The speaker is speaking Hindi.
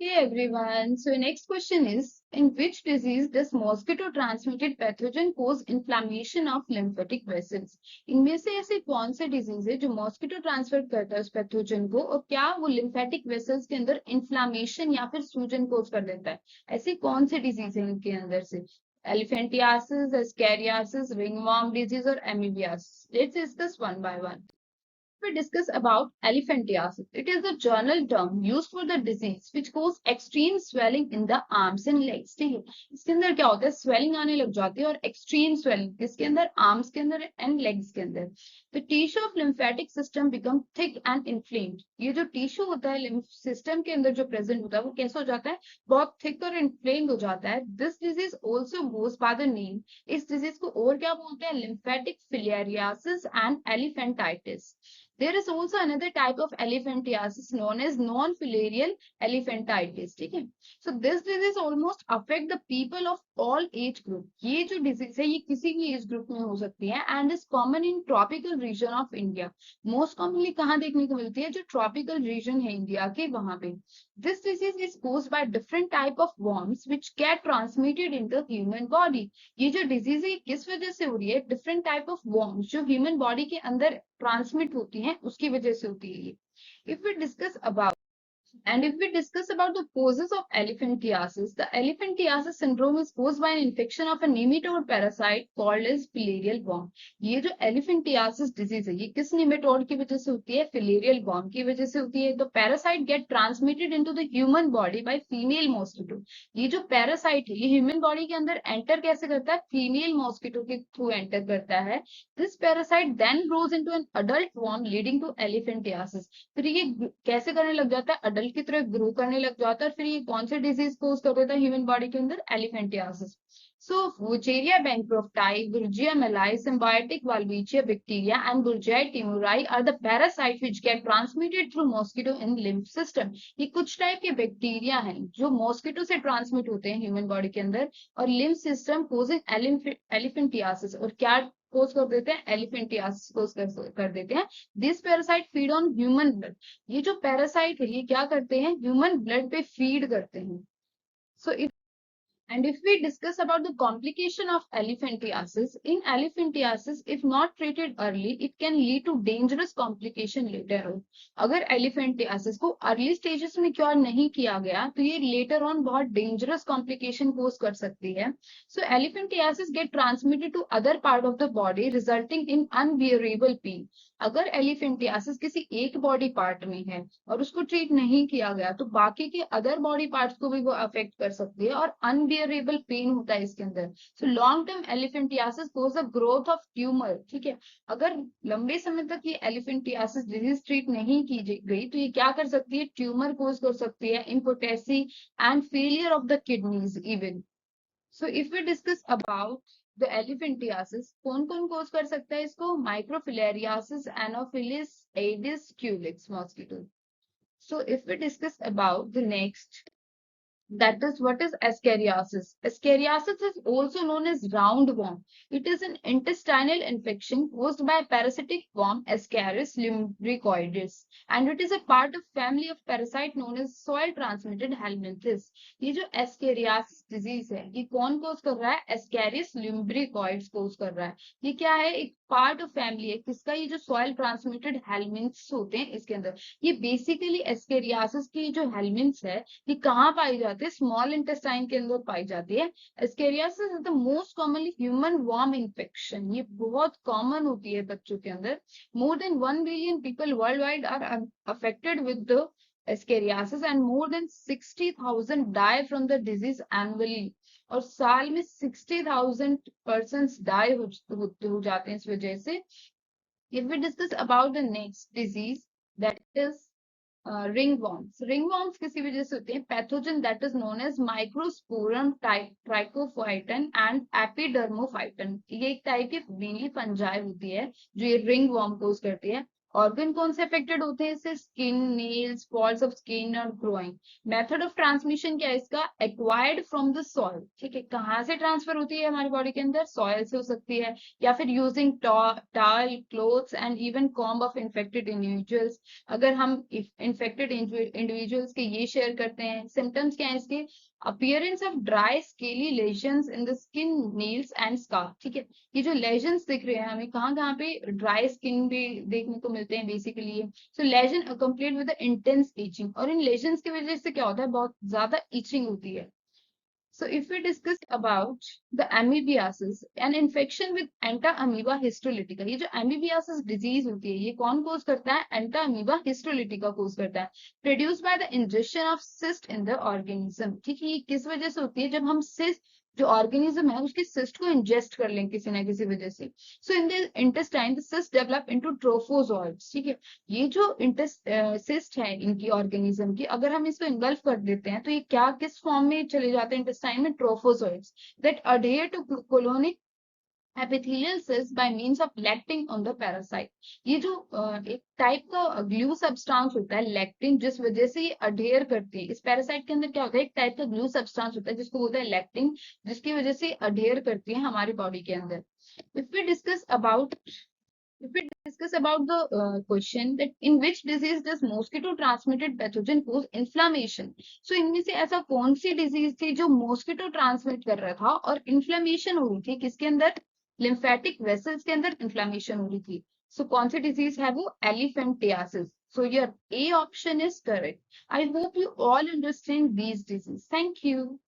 Hey everyone. So next question is, in which disease does mosquito transmitted pathogen cause inflammation of lymphatic vessels? इनमें से ऐसे कौन से डिजीज है जो मॉस्किटो ट्रांसफर करता है उस पैथोजन को और क्या वो लिम्फेटिक वेसल्स के अंदर इन्फ्लामेशन या फिर सूजन कोज कर देता है? ऐसी कौन से डिजीज है इनके अंदर से? एलिफेंटियासिस, एस्केरियासिस, रिंगवॉर्म डिजीज और amoebiasis. Let's discuss one by one. We discuss about elephantiasis. It is a general term used for the disease which cause extreme swelling in the arms and legs. ठीक है, इसके अंदर क्या होता है, स्वेलिंग आने लग जाती है और एक्सट्रीम स्वेलिंग किसके अंदर, आर्म्स के अंदर एंड लेग्स के अंदर. The tissue of lymphatic system become thick and inflamed. ये जो टिश्यू होता है लिम्फ सिस्टम के अंदर जो प्रेजेंट होता है वो कैसे हो जाता है, बहुत थिक और इन्फ्लेम्ड हो जाता है. This disease also goes by the name. इस डिजीज को और क्या बोलते हैं, lymphatic filariasis and elephantitis. There is also another type of elephantiasis known as non-filarial elephantitis. ठीक है, so this disease almost affect the people of all age group. ये जो disease है ये किसी भी एज ग्रुप में हो सकती है and is common in tropical region of India. Most commonly कहाँ देखने को मिलती है, जो tropical region है इंडिया के वहां पे. This disease is caused by different type of worms which get transmitted into human body. ये जो डिजीज है किस वजह से हो रही है, डिफरेंट टाइप ऑफ वर्म्स जो ह्यूमन बॉडी के अंदर ट्रांसमिट होती हैं उसकी वजह से होती है ये. If we discuss about And if we discuss about the causes of elephantiasis, the elephantiasis syndrome is caused by an infection of a nematode parasite called as filarial worm. ये जो elephantiasis disease है ये किस nematode की वजह से होती है, filarial worm की वजह से होती है. तो parasite get transmitted into the human body by female mosquito. ये जो parasite है ये human body के अंदर enter कैसे करता है, female mosquito के through enter करता है. This parasite then grows into an adult worm leading to elephantiasis. फिर ये कैसे करने लग जाता है, अडल्ट की तरह ग्रो करने लग जाता है और फिर ये कौन से डिजीज कोज कर देता है ह्यूमन बॉडी के अंदर, elephantiasis. So Wuchereria bancrofti, Brugia malayi, symbiotic Wolbachia bacteria and Brugia timori are the parasite which get transmitted through mosquito in lymph system. ये कुछ टाइप के बैक्टीरिया हैं जो मॉस्किटो से ट्रांसमिट होते हैं ह्यूमन बॉडी के अंदर और लिम्फ सिस्टम कोजिंग एलिफेंटियासिस. और क्या कोज कर देते हैं, एलिफेंटियासिस कोज कर देते हैं. This parasite feed on human blood. ये जो पैरासाइट है ये क्या करते हैं, ह्यूमन ब्लड पे फीड करते हैं. So if And if we discuss about the complication of elephantiasis, in elephantiasis, if not treated early, it can lead to dangerous complication later on. अगर elephantiasis को early stages में क्योर नहीं किया गया तो ये later on बहुत dangerous complication cause कर सकती है. So elephantiasis get transmitted to other part of the body, resulting in unbearable pain. अगर एलिफेंटियासिस किसी एक बॉडी पार्ट में है और उसको ट्रीट नहीं किया गया तो बाकी के अदर बॉडी पार्ट्स को भी वो अफेक्ट कर सकती है और अनबियरेबल पेन होता है इसके अंदर. So long term elephantiasis cause the growth of tumour. ठीक है, अगर लंबे समय तक ये एलिफेंटियासिस डिजीज ट्रीट नहीं की गई तो ये क्या कर सकती है, ट्यूमर कोज कर सकती है, impotency and failure of the kidneys even. So if we discuss about the elephantiasis, कौन कौन कोज कर सकता है इसको, microfilariasis, Anopheles, Aedes, Culex mosquito. So if we discuss about the next, that is what is ascariasis. Ascariasis is also known as roundworm. It is an intestinal infection caused by parasitic worm Ascaris lumbricoides, and it is a part of family of parasite known as soil transmitted helminthes. ये जो ascariasis disease है ये कौन cause कर रहा है, Ascaris lumbricoides cause कर रहा है. ये क्या है, एक पार्ट ऑफ फैमिली है किसका, ये जो सॉइल ट्रांसमिटेड हेलमिंथ्स होते हैं इसके अंदर. ये बेसिकली एस्केरियासिस की जो हेलमिंथ्स है ये कहाँ पाई जाती है, स्मॉल इंटेस्टाइन के अंदर पाई जाती है. Ascariasis is the most commonly human worm infection. ये बहुत कॉमन होती है बच्चों के अंदर. More than 1 billion people world wide are affected with the ascariasis and more than 60,000 die from the disease annually. और साल में 60,000 पर्सन डाई हो जाते हैं इस वजह से. If we discuss about the next disease, that is ringworms. Ringworms किसी वजह से होते हैं, pathogen that is known as microsporum trichophyton and epidermophyton. ये एक टाइप की बीली फंजाई होती है जो ये ringworm कोज करती है. ऑर्गन कौन से अफेक्टेड होते हैं इससे? Skin, nails, falls of skin और ग्रोइंग। मेथड ऑफ ट्रांसमिशन क्या है इसका? Acquired from the soil. ठीक है, कहाँ से ट्रांसफर होती है हमारी बॉडी के अंदर? सॉइल से हो सकती है, या फिर यूजिंग टाल, clothes and even comb of infected individuals. अगर हम इन्फेक्टेड इंडिविजुअल्स के ये शेयर करते हैं, सिम्टम्स क्या है इसके? Appearance of dry scaly lesions in the skin, nails and scarf. ठीक है, ये जो लेजन्स दिख रहे हैं हमें कहाँ कहाँ पे? ड्राई स्किन भी देखने को मिलते हैं basically. So lesion accompanied with intense itching, और इन लेजन्स की वजह से क्या होता है? बहुत ज्यादा इचिंग होती है। So if we discuss about the amoebiasis, an infection with enta-amoeba histolytica, ये जो amoebiasis disease होती है ये कौन cause करता है? enta-amoeba histolytica cause करता है, produced by the ingestion of cyst in the organism। ठीक है, ये किस वजह से होती है? जब हम cyst, जो ऑर्गेनिज्म है उसके सिस्ट को इंजेस्ट कर लें किसी ना किसी वजह से। So in the intestine the cyst develop into trophozoites. ठीक है, ये जो सिस्ट है इनकी ऑर्गेनिज्म की, अगर हम इसको इन्गल्फ कर देते हैं तो ये क्या किस फॉर्म में चले जाते हैं इंटेस्टाइन में? Trophozoites that adhere to colonic epithelial cells by means of lactin on the parasite। ये जो एक टाइप का ग्लू सब्सटेंस होता है लैक्टिन, जिस वजह से ये अडेयर करती है। इस पैरासाइट के अंदर क्या होता है? एक टाइप का ग्लू सब्सटेंस होता है जिसको बोलते हैं लैक्टिन, जिसकी वजह से अडेयर करती है हमारी बॉडी के अंदर। If we discuss about If we discuss about the question that in which disease does mosquito transmitted pathogen cause inflammation? So इनमें से ऐसा कौन सी डिजीज थी जो मॉस्किटो ट्रांसमिट कर रहा था और इन्फ्लेमेशन हो रही थी किसके अंदर? लिम्फेटिक वेसल्स के अंदर इन्फ्लेमेशन हो रही थी। सो कौन सी डिजीज है वो? Elephantiasis. So your A option is correct. I hope you all understand these diseases. Thank you.